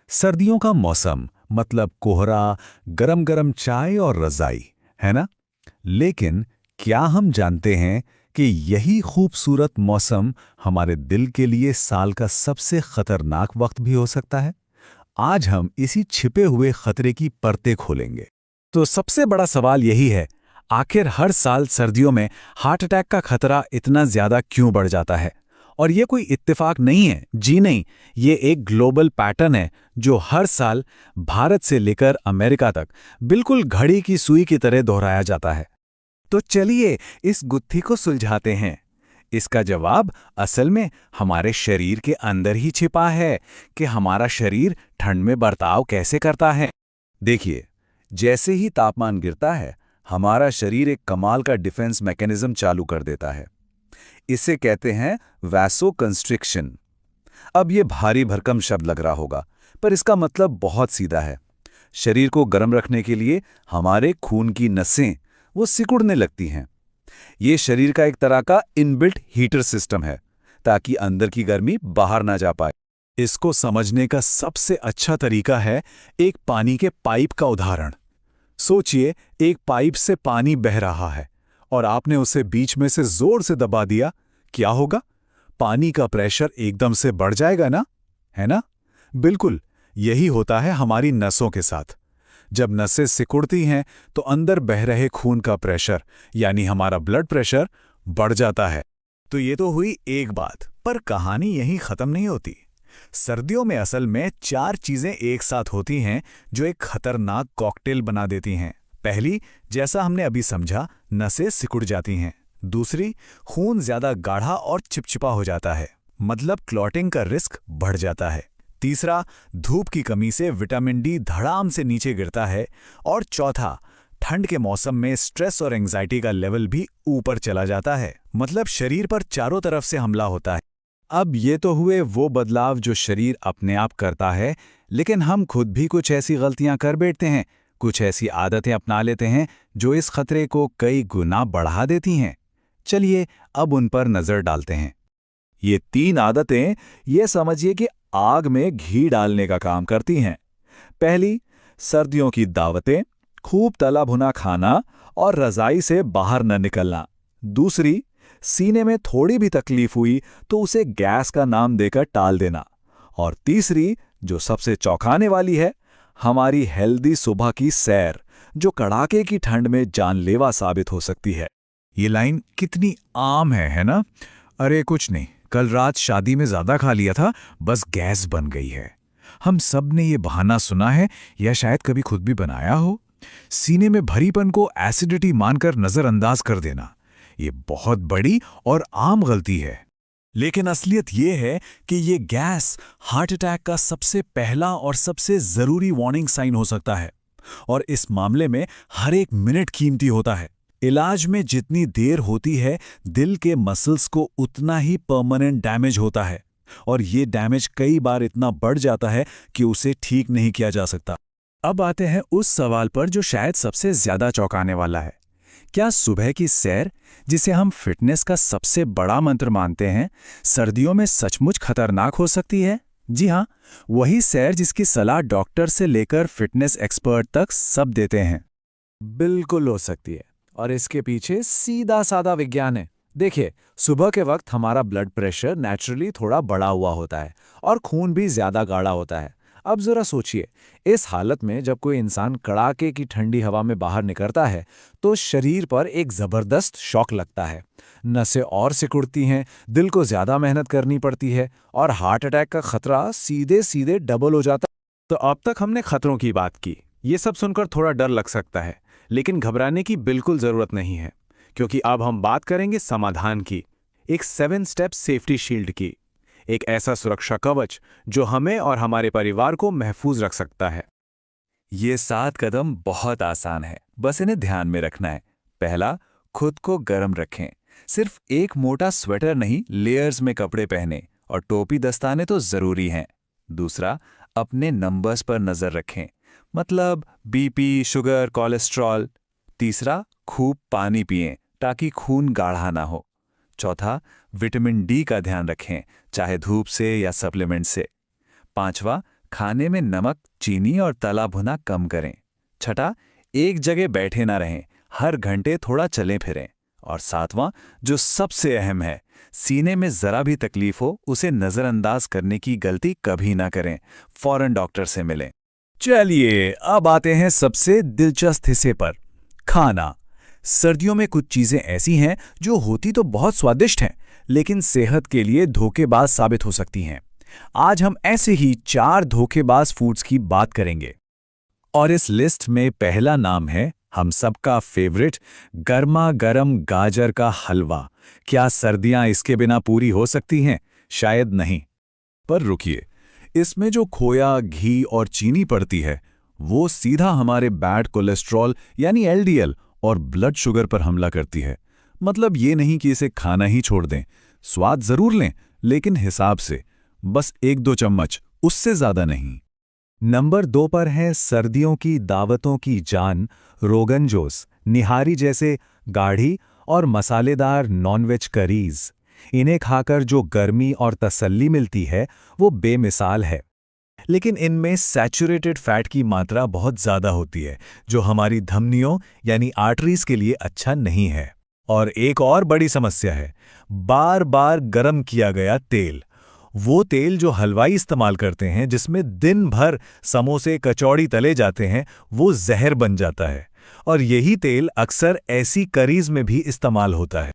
सर्दियों का मौसम मतलब कोहरा, गरम गरम चाय और रज़ाई, है ना? लेकिन क्या हम जानते हैं कि यही खूबसूरत मौसम हमारे दिल के लिए साल का सबसे खतरनाक वक्त भी हो सकता है? आज हम इसी छिपे हुए खतरे की परतें खोलेंगे। तो सबसे बड़ा सवाल यही है, आखिर हर साल सर्दियों में हार्ट अटैक का खतरा इतना ज्यादा क्यों बढ़ जाता है? और ये कोई इत्तेफाक नहीं है, जी नहीं, ये एक ग्लोबल पैटर्न है जो हर साल भारत से लेकर अमेरिका तक बिल्कुल घड़ी की सुई की तरह दोहराया जाता है। तो चलिए इस गुत्थी को सुलझाते हैं। इसका जवाब असल में हमारे शरीर के अंदर ही छिपा है कि हमारा शरीर ठंड में बर्ताव कैसे करता है। देखिए, जैसे ही तापमान गिरता है, हमारा शरीर एक कमाल का डिफेंस मैकेनिज्म चालू कर देता है। इसे कहते हैं वैसोकंस्ट्रिक्शन। अब ये भारी भरकम शब्द लग रहा होगा, पर इसका मतलब बहुत सीधा है। शरीर को गर्म रखने के लिए हमारे खून की नसें वो सिकुड़ने लगती हैं। ये शरीर का एक तरह का इनबिल्ट हीटर सिस्टम है, ताकि अंदर की गर्मी बाहर ना जा पाए। इसको समझने का सबसे अच्छा तरीका है एक पानी के पाइप का उदाहरण। सोचिए, एक पाइप से पानी बह रहा है और आपने उसे बीच में से जोर से दबा दिया। क्या होगा? पानी का प्रेशर एकदम से बढ़ जाएगा ना, है ना? बिल्कुल, यही होता है हमारी नसों के साथ। जब नसें सिकुड़ती हैं तो अंदर बह रहे खून का प्रेशर, यानी हमारा ब्लड प्रेशर, बढ़ जाता है। तो ये तो हुई एक बात, पर कहानी यहीं खत्म नहीं होती। सर्दियों में असल में 4 चीजें एक साथ होती हैं जो एक खतरनाक कॉकटेल बना देती हैं। पहली, जैसा हमने अभी समझा, नसें सिकुड़ जाती हैं। दूसरी, खून ज्यादा गाढ़ा और चिपचिपा हो जाता है, मतलब क्लॉटिंग का रिस्क बढ़ जाता है। तीसरा, धूप की कमी से विटामिन डी धड़ाम से नीचे गिरता है। और चौथा, ठंड के मौसम में स्ट्रेस और एंजाइटी का लेवल भी ऊपर चला जाता है, मतलब शरीर पर चारों तरफ से हमला होता है। अब ये तो हुए वो बदलाव जो शरीर अपने आप करता है, लेकिन हम खुद भी कुछ ऐसी गलतियां कर बैठते हैं, कुछ ऐसी आदतें अपना लेते हैं जो इस खतरे को कई गुना बढ़ा देती हैं। चलिए अब उन पर नजर डालते हैं। ये 3 आदतें, ये समझिए कि आग में घी डालने का काम करती हैं। पहली, सर्दियों की दावतें, खूब तला भुना खाना और रजाई से बाहर न निकलना। दूसरी, सीने में थोड़ी भी तकलीफ हुई तो उसे गैस का नाम देकर टाल देना। और तीसरी, जो सबसे चौंकाने वाली है, हमारी हेल्दी सुबह की सैर, जो कड़ाके की ठंड में जानलेवा साबित हो सकती है। ये लाइन कितनी आम है ना? अरे कुछ नहीं, कल रात शादी में ज्यादा खा लिया था, बस गैस बन गई है। हम सब ने ये बहाना सुना है या शायद कभी खुद भी बनाया हो। सीने में भरीपन को एसिडिटी मानकर नजरअंदाज कर देना, ये बहुत बड़ी और आम गलती है। लेकिन असलियत ये है कि ये गैस हार्ट अटैक का सबसे पहला और सबसे जरूरी वार्निंग साइन हो सकता है। और इस मामले में हर एक मिनट कीमती होता है। इलाज में जितनी देर होती है, दिल के मसल्स को उतना ही परमानेंट डैमेज होता है। और ये डैमेज कई बार इतना बढ़ जाता है कि उसे ठीक नहीं किया जा सकता। अब आते हैं उस सवाल पर जो शायद सबसे ज्यादा चौंकाने वाला है। क्या सुबह की सैर, जिसे हम फिटनेस का सबसे बड़ा मंत्र मानते हैं, सर्दियों में सचमुच खतरनाक हो सकती है? जी हाँ, वही सैर जिसकी सलाह डॉक्टर से लेकर फिटनेस एक्सपर्ट तक सब देते हैं। बिल्कुल हो सकती है, और इसके पीछे सीधा साधा विज्ञान है। देखिए, सुबह के वक्त हमारा ब्लड प्रेशर नेचुरली थोड़ा बढ़ा हुआ होता है और खून भी ज्यादा गाढ़ा होता है। अब जरा सोचिए, इस हालत में जब कोई इंसान कड़ाके की ठंडी हवा में बाहर निकलता है तो शरीर पर एक जबरदस्त शॉक लगता है। नसें और सिकुड़ती हैं, दिल को ज्यादा मेहनत करनी पड़ती है और हार्ट अटैक का खतरा सीधे सीधे डबल हो जाता है। तो अब तक हमने खतरों की बात की। ये सब सुनकर थोड़ा डर लग सकता है, लेकिन घबराने की बिल्कुल जरूरत नहीं है, क्योंकि अब हम बात करेंगे समाधान की, एक 7 स्टेप सेफ्टी शील्ड की। एक ऐसा सुरक्षा कवच जो हमें और हमारे परिवार को महफूज रख सकता है। ये 7 कदम बहुत आसान है, बस इन्हें ध्यान में रखना है। पहला, खुद को गर्म रखें। सिर्फ एक मोटा स्वेटर नहीं, लेयर्स में कपड़े पहने और टोपी दस्ताने तो जरूरी हैं। दूसरा, अपने नंबर्स पर नजर रखें, मतलब बीपी, शुगर, कोलेस्ट्रॉल। तीसरा, खूब पानी पिएं ताकि खून गाढ़ा ना हो। चौथा, विटामिन डी का ध्यान रखें, चाहे धूप से या सप्लीमेंट से। पांचवा, खाने में नमक, चीनी और तला भुना कम करें। छठा, एक जगह बैठे ना रहें, हर घंटे थोड़ा चलें फिरें। और सातवां, जो सबसे अहम है, सीने में जरा भी तकलीफ हो उसे नजरअंदाज करने की गलती कभी ना करें, फौरन डॉक्टर से मिलें। चलिए अब आते हैं सबसे दिलचस्प हिस्से पर, खाना। सर्दियों में कुछ चीजें ऐसी हैं जो होती तो बहुत स्वादिष्ट हैं, लेकिन सेहत के लिए धोखेबाज साबित हो सकती हैं। आज हम ऐसे ही 4 धोखेबाज फूड्स की बात करेंगे। और इस लिस्ट में पहला नाम है हम सबका फेवरेट, गर्मा गर्म गाजर का हलवा। क्या सर्दियां इसके बिना पूरी हो सकती हैं? शायद नहीं। पर रुकिए, इसमें जो खोया, घी और चीनी पड़ती है वो सीधा हमारे बैड कोलेस्ट्रॉल यानी एलडीएल और ब्लड शुगर पर हमला करती है। मतलब ये नहीं कि इसे खाना ही छोड़ दें, स्वाद जरूर लें लेकिन हिसाब से, बस 1-2 चम्मच, उससे ज्यादा नहीं। नंबर 2 पर है सर्दियों की दावतों की जान, रोगन जोश, निहारी जैसे गाढ़ी और मसालेदार नॉनवेज करीज। इन्हें खाकर जो गर्मी और तसल्ली मिलती है वो बेमिसाल है। लेकिन इनमें सैचुरेटेड फैट की मात्रा बहुत ज़्यादा होती है, जो हमारी धमनियों यानी आर्टरीज के लिए अच्छा नहीं है। और एक और बड़ी समस्या है, बार बार गर्म किया गया तेल। वो तेल जो हलवाई इस्तेमाल करते हैं, जिसमें दिन भर समोसे कचौड़ी तले जाते हैं, वो जहर बन जाता है। और यही तेल अक्सर ऐसी करीज में भी इस्तेमाल होता है।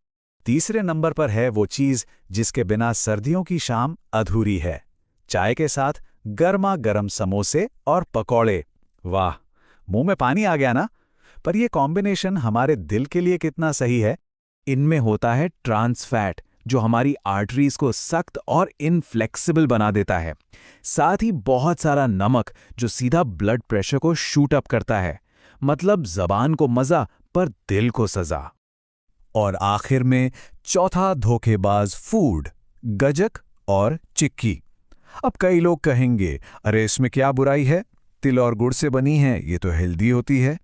तीसरे नंबर पर है वो चीज़ जिसके बिना सर्दियों की शाम अधूरी है, चाय के साथ गर्मा गर्म समोसे और पकौड़े। वाह, मुंह में पानी आ गया ना। पर यह कॉम्बिनेशन हमारे दिल के लिए कितना सही है? इनमें होता है ट्रांस फैट, जो हमारी आर्टरीज को सख्त और इनफ्लेक्सिबल बना देता है। साथ ही बहुत सारा नमक, जो सीधा ब्लड प्रेशर को शूट अप करता है। मतलब जबान को मजा पर दिल को सजा। और आखिर में चौथा धोखेबाज फूड, गज्जक और चिक्की। अब कई लोग कहेंगे, अरे इसमें क्या बुराई है, तिल और गुड़ से बनी है, ये तो हेल्दी होती है।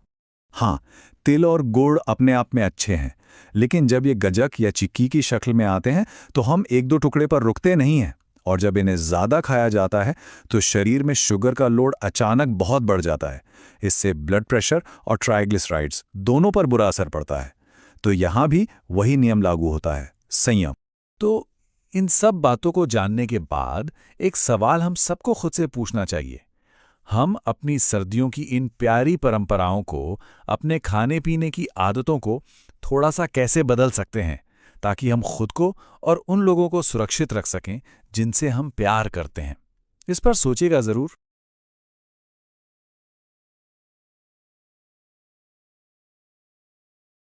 हाँ, तिल और गुड़ अपने आप में अच्छे हैं, लेकिन जब ये गज्जक या चिक्की की शक्ल में आते हैं तो हम 1-2 टुकड़े पर रुकते नहीं हैं। और जब इन्हें ज़्यादा खाया जाता है तो शरीर में शुगर का लोड अचानक बहुत बढ़ जाता है। इससे ब्लड प्रेशर और ट्राइग्लिसराइड्स दोनों पर बुरा असर पड़ता है। तो यहाँ भी वही नियम लागू होता है, संयम। तो इन सब बातों को जानने के बाद एक सवाल हम सबको खुद से पूछना चाहिए। हम अपनी सर्दियों की इन प्यारी परंपराओं को, अपने खाने पीने की आदतों को थोड़ा सा कैसे बदल सकते हैं, ताकि हम खुद को और उन लोगों को सुरक्षित रख सकें जिनसे हम प्यार करते हैं? इस पर सोचिएगा ज़रूर।